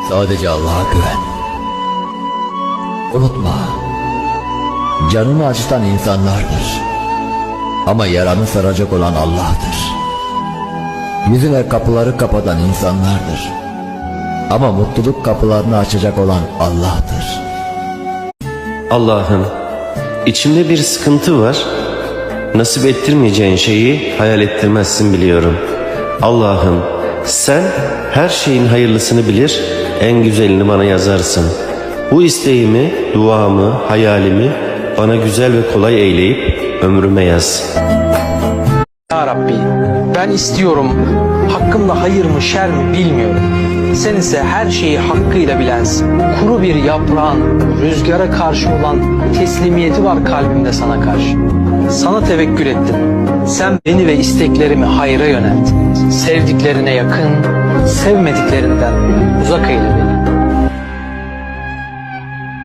Sadece Allah'a güven. Unutma, canını acıtan insanlardır. Ama yaranı saracak olan Allah'tır. Yüzüne kapıları kapatan insanlardır. Ama mutluluk kapılarını açacak olan Allah'tır. Allah'ım, içimde bir sıkıntı var. Nasip ettirmeyeceğin şeyi hayal ettirmezsin biliyorum. Allah'ım, sen her şeyin hayırlısını bilir, en güzelini bana yazarsın. Bu isteğimi, duamı, hayalimi bana güzel ve kolay eyleyip ömrüme yaz. Ya Rabbi, ben istiyorum, hakkımda hayır mı şer mi bilmiyorum. Sen ise her şeyi hakkıyla bilensin. Kuru bir yaprağın rüzgara karşı olan teslimiyeti var kalbimde sana karşı. Sana tevekkül ettim. Sen beni ve isteklerimi hayra yönelt. Sevdiklerine yakın, sevmediklerinden uzak eyle beni.